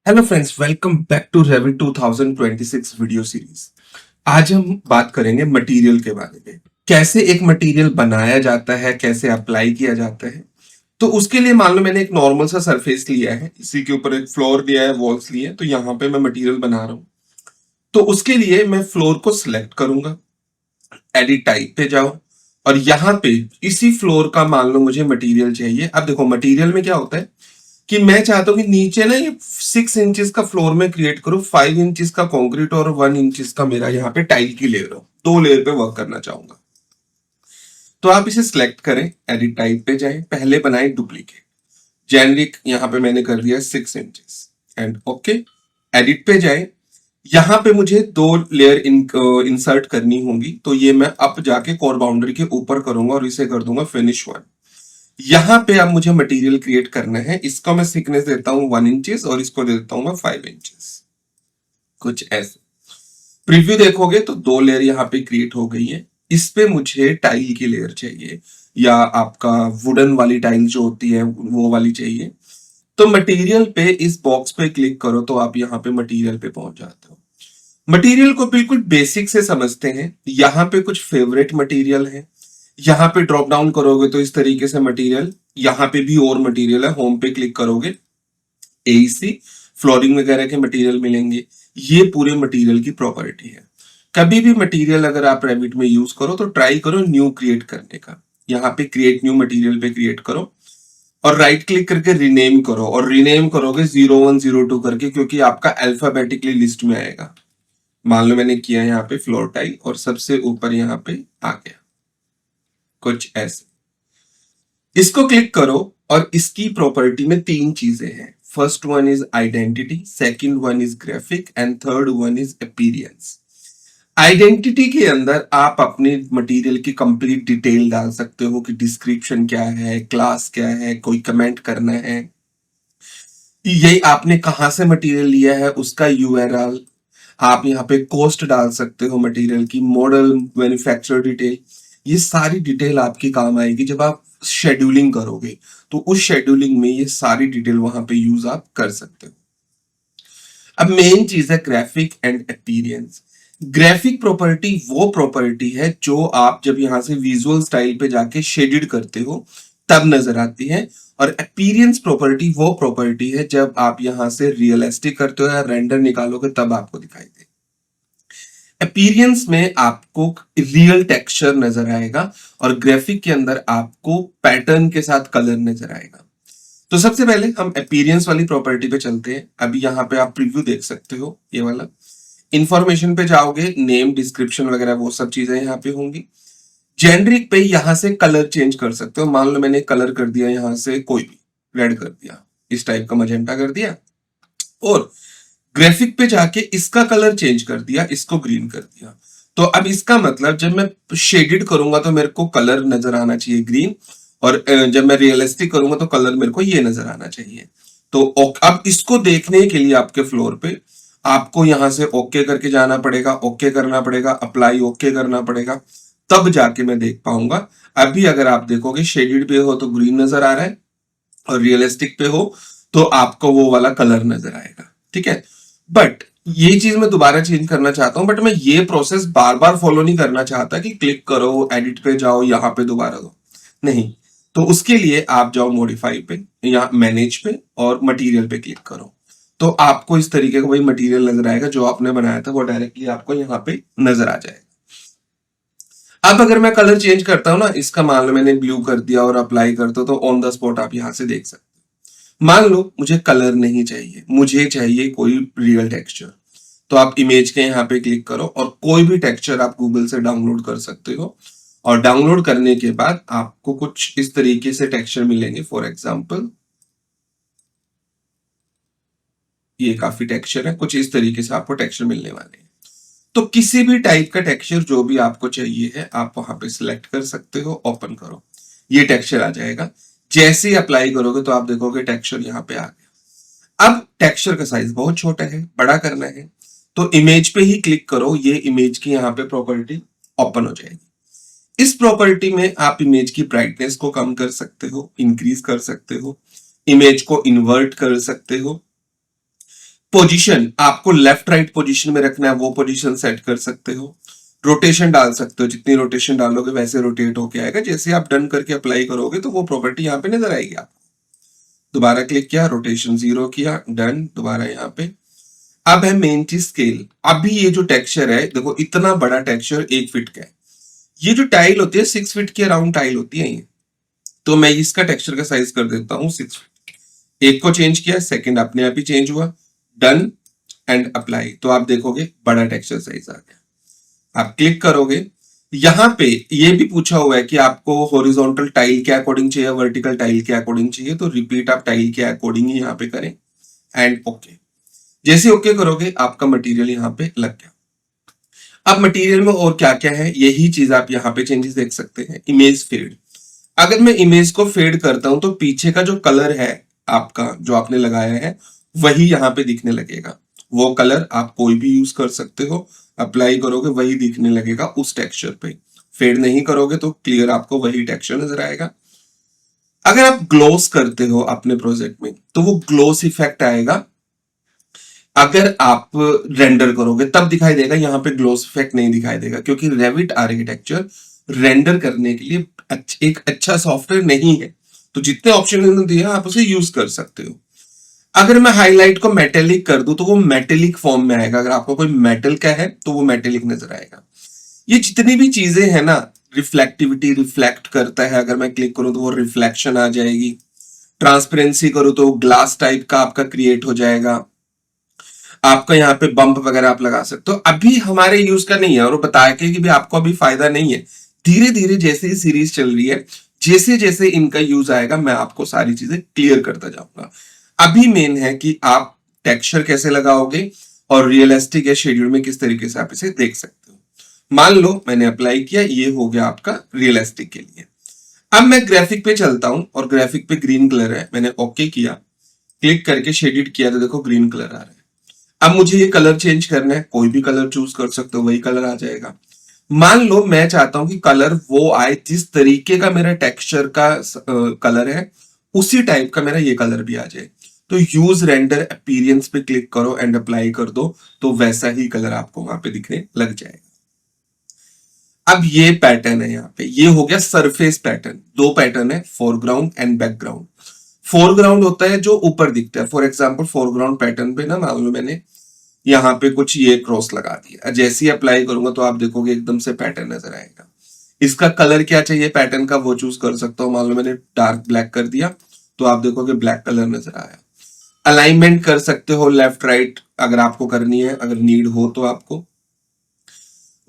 Hello friends, welcome back to Revit 2026 video series. आज हम बात करेंगे मटेरियल के बारे में। कैसे एक मटेरियल बनाया जाता है, कैसे अप्लाई किया जाता है। तो उसके लिए मान लो मैंने एक नॉर्मल सा सरफेस लिया है, इसी के ऊपर एक फ्लोर दिया है, वॉल्स लिए, तो यहाँ पे मैं मटेरियल बना रहा हूँ। तो उसके लिए मैं फ्लोर को सिलेक्ट करूंगा, एडिट टाइप पे जाओ, और यहाँ पे इसी फ्लोर का मान लो मुझे मटेरियल चाहिए। अब देखो मटेरियल में क्या होता है कि मैं चाहता हूँ कि नीचे ना ये 6 इंचेस का फ्लोर में क्रिएट करूँ, 5 इंचेस का कंक्रीट और 1 इंचेस का मेरा यहाँ पे टाइल की लेयर हो, 2 लेयर पे वर्क करना चाहूंगा। तो आप इसे सिलेक्ट करें, एडिट टाइप पे जाएं, पहले बनाए डुप्लीकेट, जेनरिक यहाँ पे मैंने कर दिया 6 इंचेस एंड ओके। एडिट पे जाए, यहाँ पे मुझे 2 लेयर इंसर्ट करनी होंगी, तो ये मैं अप जाके कोर बाउंड्री के ऊपर करूंगा और इसे कर दूंगा फिनिश 1। यहाँ पे अब मुझे मटेरियल क्रिएट करना है, इसको मैं थिकनेस देता हूँ 1 इंचेस और इसको दे देता हूँ मैं 5 इंचेस, कुछ ऐसे। प्रीव्यू देखोगे तो 2 लेयर यहाँ पे क्रिएट हो गई है। इस पे मुझे टाइल की लेयर चाहिए, या आपका वुडन वाली टाइल जो होती है वो वाली चाहिए। तो मटेरियल पे इस बॉक्स पे क्लिक करो तो आप यहाँ पे मटेरियल पे पहुंच जाते हो। मटेरियल को बिल्कुल बेसिक से समझते हैं। यहाँ पे कुछ फेवरेट मटेरियल है, यहाँ पे ड्रॉप डाउन करोगे तो इस तरीके से मटेरियल, यहाँ पे भी और मटेरियल है, होम पे क्लिक करोगे एसी फ्लोरिंग वगैरह के मटेरियल मिलेंगे। ये पूरे मटेरियल की प्रॉपर्टी है। कभी भी मटेरियल अगर आप रेविट में यूज करो तो ट्राई करो न्यू क्रिएट करने का। यहाँ पे क्रिएट न्यू मटेरियल पे क्रिएट करो और राइट क्लिक करके रीनेम करो, और रीनेम करोगे 0102 करके, क्योंकि आपका अल्फाबेटिकली लिस्ट में आएगा। मान लो मैंने किया यहाँ पे फ्लोर टाइल और सबसे ऊपर यहाँ पे आ गया, कुछ ऐसे। इसको क्लिक करो और इसकी प्रॉपर्टी में 3 चीजें हैं। First one is identity, second one is graphic and third one is appearance. Identity के अंदर आप अपने मटेरियल की कंप्लीट डिटेल डाल सकते हो कि डिस्क्रिप्शन क्या है, क्लास क्या है, कोई कमेंट करना है, ये आपने कहां से मटेरियल लिया है उसका यूआरएल। आप यहाँ पे कॉस्ट डाल सकते हो मटेरियल की, मॉडल, मैन्युफैक्चर डिटेल। ये सारी डिटेल आपकी काम आएगी जब आप शेड्यूलिंग करोगे, तो उस शेड्यूलिंग में ये सारी डिटेल वहां पे यूज आप कर सकते हो। अब मेन चीज है graphic and appearance. Graphic property वो प्रॉपर्टी है जो आप जब यहां से विजुअल स्टाइल पे जाके शेडेड करते हो तब नजर आती है, और अपीयरेंस प्रॉपर्टी वो प्रॉपर्टी है जब आप यहां से रियलिस्टिक करते हो या रेंडर निकालोगे तब आपको दिखाई दे। अपीयरेंस में आपको रियल टेक्सचर नजर आएगा और ग्राफिक के अंदर आपको पैटर्न के साथ कलर नजर आएगा। तो सबसे पहले हम अपीयरेंस वाली प्रॉपर्टी पे चलते हैं। अभी यहाँ पे आप प्रीव्यू देख सकते हो, ये वाला। इंफॉर्मेशन पे जाओगे, नेम, डिस्क्रिप्शन वगैरह वो सब चीजें यहाँ पे होंगी। जेनरिक पे यहाँ से कलर चेंज कर सकते हो। मान लो मैंने कलर कर दिया यहाँ से कोई भी, रेड कर दिया, इस टाइप का मजेंटा कर दिया, और ग्राफिक पे जाके इसका कलर चेंज कर दिया, इसको ग्रीन कर दिया। तो अब इसका मतलब जब मैं शेडेड करूंगा तो मेरे को कलर नजर आना चाहिए ग्रीन, और जब मैं रियलिस्टिक करूंगा तो कलर मेरे को ये नजर आना चाहिए। तो अब इसको देखने के लिए आपके फ्लोर पे आपको यहां से ओके करके जाना पड़ेगा, ओके करना पड़ेगा, अप्लाई ओके करना पड़ेगा, तब जाके मैं देख पाऊंगा। अभी अगर आप देखोगे शेडेड पे हो तो ग्रीन नजर आ रहा है, और रियलिस्टिक पे हो तो आपको वो वाला कलर नजर आएगा। ठीक है, बट ये चीज मैं दोबारा चेंज करना चाहता हूं, बट मैं ये प्रोसेस बार बार फॉलो नहीं करना चाहता कि क्लिक करो, एडिट पे जाओ, यहाँ पे दोबारा दो, नहीं। तो उसके लिए आप जाओ मॉडिफाई पे या मैनेज पे और मटेरियल पे क्लिक करो, तो आपको इस तरीके का वही मटेरियल नजर आएगा जो आपने बनाया था, वो डायरेक्टली आपको यहाँ पे नजर आ जाएगा। अब अगर मैं कलर चेंज करता हूं ना, इसका मान लो मैंने ब्लू कर दिया और अप्लाई करता हूं, तो ऑन द स्पॉट आप यहां से देख सकते हो। मान लो मुझे कलर नहीं चाहिए, मुझे चाहिए कोई रियल टेक्सचर, तो आप इमेज के यहाँ पे क्लिक करो और कोई भी टेक्सचर आप गूगल से डाउनलोड कर सकते हो। और डाउनलोड करने के बाद आपको कुछ इस तरीके से टेक्सचर मिलेंगे। फॉर एग्जांपल ये काफी टेक्सचर है, कुछ इस तरीके से आपको टेक्सचर मिलने वाले हैं। तो किसी भी टाइप का टेक्सचर जो भी आपको चाहिए है आप वहां पे सिलेक्ट कर सकते हो, ओपन करो, ये टेक्सचर आ जाएगा। जैसे ही अप्लाई करोगे तो आप देखोगे टेक्सचर यहाँ पे आ गया। अब टेक्सचर का साइज बहुत छोटा है, बड़ा करना है तो इमेज पे ही क्लिक करो, ये इमेज की यहाँ पे प्रॉपर्टी ओपन हो जाएगी। इस प्रॉपर्टी में आप इमेज की ब्राइटनेस को कम कर सकते हो, इंक्रीज कर सकते हो, इमेज को इन्वर्ट कर सकते हो। पोजीशन आपको लेफ्ट राइट पोजीशन में रखना है, वो पोजीशन सेट कर सकते हो। रोटेशन डाल सकते हो, जितनी रोटेशन डालोगे वैसे रोटेट होके आएगा। जैसे आप डन करके अप्लाई करोगे तो वो प्रॉपर्टी यहाँ पे नजर आएगी आपको। दोबारा क्लिक किया, रोटेशन 0 किया, डन, दोबारा यहाँ पे। अब है मेन चीज स्केल। अभी ये जो टेक्सचर है, देखो इतना बड़ा टेक्सचर 1 फीट का है। ये जो टाइल होती है 6 फीट की अराउंड टाइल होती है ये। तो मैं इसका टेक्सचर का साइज कर देता हूँ 6 फीट। एक को चेंज किया, सेकंड अपने आप ही चेंज हुआ, डन एंड अप्लाई। तो आप देखोगे बड़ा टेक्सचर साइज आ गया। आप क्लिक करोगे, यहां पे ये भी पूछा हुआ है कि आपको हॉरिजॉन्टल टाइल के अकॉर्डिंग चाहिए, वर्टिकल टाइल के अकॉर्डिंग चाहिए। तो रिपीट आप टाइल के अकॉर्डिंग ही यहाँ पे करें एंड ओके। जैसे ओके करोगे आपका मटेरियल यहाँ पे लग गया। अब मटेरियल में और क्या क्या है, यही चीज आप यहाँ पे चेंजेस देख सकते हैं। इमेज फेड, अगर मैं इमेज को फेड करता हूं तो पीछे का जो कलर है आपका, जो आपने लगाया है, वही यहाँ पे दिखने लगेगा। वो कलर आप कोई भी यूज कर सकते हो, अप्लाई करोगे वही दिखने लगेगा उस टेक्सचर पे। फेड नहीं करोगे तो क्लियर आपको वही टेक्सचर नजर आएगा। अगर आप ग्लोस करते हो अपने प्रोजेक्ट में तो वो ग्लोस इफेक्ट आएगा। अगर आप रेंडर करोगे तब दिखाई देगा, यहाँ पे ग्लोस इफेक्ट नहीं दिखाई देगा, क्योंकि रेविट आर्किटेक्चर रेंडर करने के लिए एक अच्छा सॉफ्टवेयर नहीं है। तो जितने ऑप्शन इन्होंने दिए आप उसे यूज कर सकते हो। अगर मैं हाईलाइट को मेटेलिक कर दूं तो वो मेटेलिक फॉर्म में आएगा। अगर आपको कोई मेटल का है तो वो मेटेलिक नजर आएगा। ये जितनी भी चीजें हैं ना, रिफ्लेक्टिविटी रिफ्लेक्ट करता है, अगर मैं क्लिक करूं तो वो रिफ्लेक्शन आ जाएगी। ट्रांसपेरेंसी करूं तो ग्लास टाइप का आपका क्रिएट हो जाएगा। आपका यहाँ पे बम्प वगैरह आप लगा सकते हो। अभी हमारे यूज का नहीं है और वो बताया कि भी आपको अभी फायदा नहीं है। धीरे धीरे जैसे ही सीरीज चल रही है, जैसे जैसे इनका यूज आएगा मैं आपको सारी चीजें क्लियर करता जाऊंगा। अभी मेन है कि आप टेक्सचर कैसे लगाओगे और रियलिस्टिक या शेड्यूल में किस तरीके से आप इसे देख सकते हो। मान लो मैंने अप्लाई किया, ये हो गया आपका रियलिस्टिक के लिए। अब मैं ग्राफिक पे चलता हूं और ग्राफिक पे ग्रीन कलर है, मैंने ओके किया, क्लिक करके शेडिड किया तो देखो ग्रीन कलर आ रहा है। अब मुझे ये कलर चेंज करना है, कोई भी कलर चूज कर सकते हो, वही कलर आ जाएगा। मान लो मैं चाहता हूं कि कलर वो आए जिस तरीके का मेरा टेक्सचर का कलर है, उसी टाइप का मेरा ये कलर भी आ जाए। तो यूज रेंडर अपीयरेंस पे क्लिक करो एंड अप्लाई कर दो, तो वैसा ही कलर आपको वहां पे दिखने लग जाएगा। अब ये पैटर्न है, यहाँ पे ये हो गया सरफेस पैटर्न। दो पैटर्न है, फोरग्राउंड एंड बैकग्राउंड। फोरग्राउंड होता है जो ऊपर दिखता है। फॉर एग्जाम्पल फोरग्राउंड पैटर्न पे ना, मान लो मैंने यहाँ पे कुछ ये क्रॉस लगा दिया, जैसे ही अप्लाई करूंगा तो आप देखोगे एकदम से पैटर्न नजर आएगा। इसका कलर क्या चाहिए पैटर्न का, वो चूज कर सकता हूँ। मान लो मैंने डार्क ब्लैक कर दिया तो आप देखोगे ब्लैक कलर नजर आया। अलाइनमेंट कर सकते हो लेफ्ट राइट, अगर आपको करनी है, अगर नीड हो तो आपको।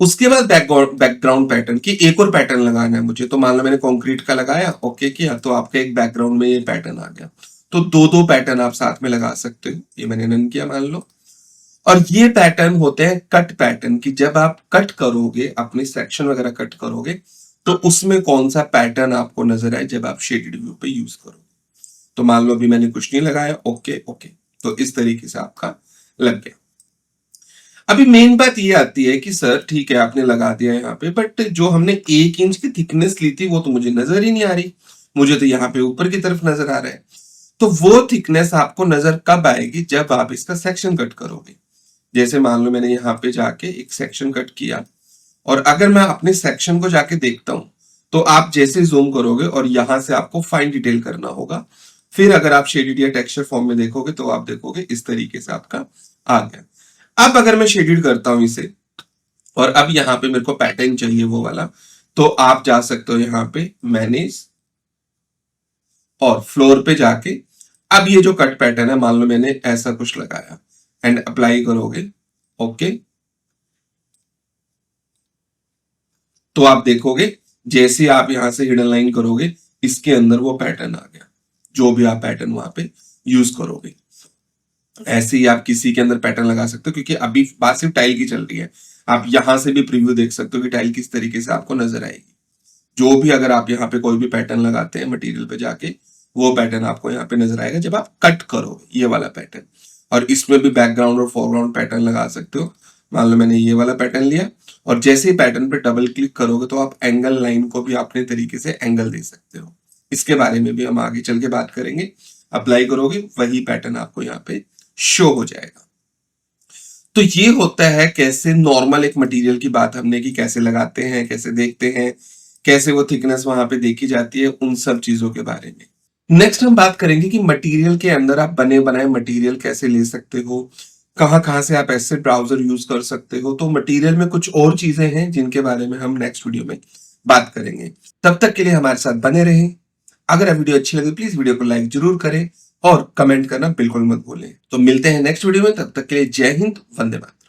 उसके बाद बैकग्राउंड पैटर्न की एक और पैटर्न लगाना है मुझे। तो मान लो मैंने कंक्रीट का लगाया, ओके किया, तो आपका एक बैकग्राउंड में ये पैटर्न आ गया। तो दो दो पैटर्न आप साथ में लगा सकते हो। ये मैंने नन किया मान लो। और ये पैटर्न होते हैं कट पैटर्न की। जब आप कट करोगे, अपनी सेक्शन वगैरह कट करोगे, तो उसमें कौन सा पैटर्न आपको नजर आए जब आप शेडेड व्यू पे यूज करोगे। तो मान लो अभी मैंने कुछ नहीं लगाया, ओके ओके, तो इस तरीके से आपका लग गया। अभी मेन बात ये आती है कि सर ठीक है आपने लगा दिया यहाँ पे, बट जो हमने 1 इंच की थिकनेस ली थी वो तो मुझे नजर ही नहीं आ रही। मुझे तो यहाँ पे ऊपर की तरफ नजर आ रहा है। तो वो थिकनेस आपको नजर कब आएगी, जब आप इसका सेक्शन कट करोगे। जैसे मान लो मैंने यहाँ पे जाके एक सेक्शन कट किया, और अगर मैं अपने सेक्शन को जाके देखता हूं तो आप जैसे जूम करोगे और यहां से आपको फाइन डिटेल करना होगा। फिर अगर आप शेडेड या टेक्सचर फॉर्म में देखोगे तो आप देखोगे इस तरीके से आपका आ गया। अब अगर मैं शेडेड करता हूं इसे, और अब यहाँ पे मेरे को पैटर्न चाहिए वो वाला, तो आप जा सकते हो यहाँ पे मैनेज और फ्लोर पे जाके, अब ये जो कट पैटर्न है मान लो मैंने ऐसा कुछ लगाया एंड अप्लाई करोगे, ओके, तो आप देखोगे जैसे आप यहां से हिडन लाइन करोगे इसके अंदर वो पैटर्न आ गया। जो भी आप पैटर्न वहां पे यूज करोगे, ऐसे ही आप किसी के अंदर पैटर्न लगा सकते हो, क्योंकि अभी बात सिर्फ टाइल की चल रही है। आप यहां से भी प्रीव्यू देख सकते हो कि टाइल किस तरीके से आपको नजर आएगी। जो भी अगर आप यहाँ पे कोई भी पैटर्न लगाते हैं मटेरियल पे जाके, वो पैटर्न आपको यहाँ पे नजर आएगा जब आप कट करोगे, ये वाला पैटर्न। और इसमें भी बैकग्राउंड और फोरग्राउंड पैटर्न लगा सकते हो। मान लो मैंने ये वाला पैटर्न लिया, और जैसे ही पैटर्न पे डबल क्लिक करोगे तो आप एंगल लाइन को भी अपने तरीके से एंगल दे सकते हो। इसके बारे में भी हम आगे चल के बात करेंगे। अप्लाई करोगे वही पैटर्न आपको यहाँ पे शो हो जाएगा। तो ये होता है कैसे नॉर्मल एक मटेरियल की बात हमने की, कैसे लगाते हैं, कैसे देखते हैं, कैसे वो थिकनेस वहां पे देखी जाती है, उन सब चीजों के बारे में। नेक्स्ट हम बात करेंगे कि मटेरियल के अंदर आप बने बनाए मटेरियल कैसे ले सकते हो, कहाँ कहाँ से आप ऐसे ब्राउजर यूज कर सकते हो। तो मटेरियल में कुछ और चीजें हैं जिनके बारे में हम नेक्स्ट वीडियो में बात करेंगे। तब तक के लिए हमारे साथ बने रहें। अगर आप वीडियो अच्छी लगे प्लीज वीडियो को लाइक जरूर करें और कमेंट करना बिल्कुल मत भूलें। तो मिलते हैं नेक्स्ट वीडियो में, तब तक के लिए जय हिंद, वंदे मातरम।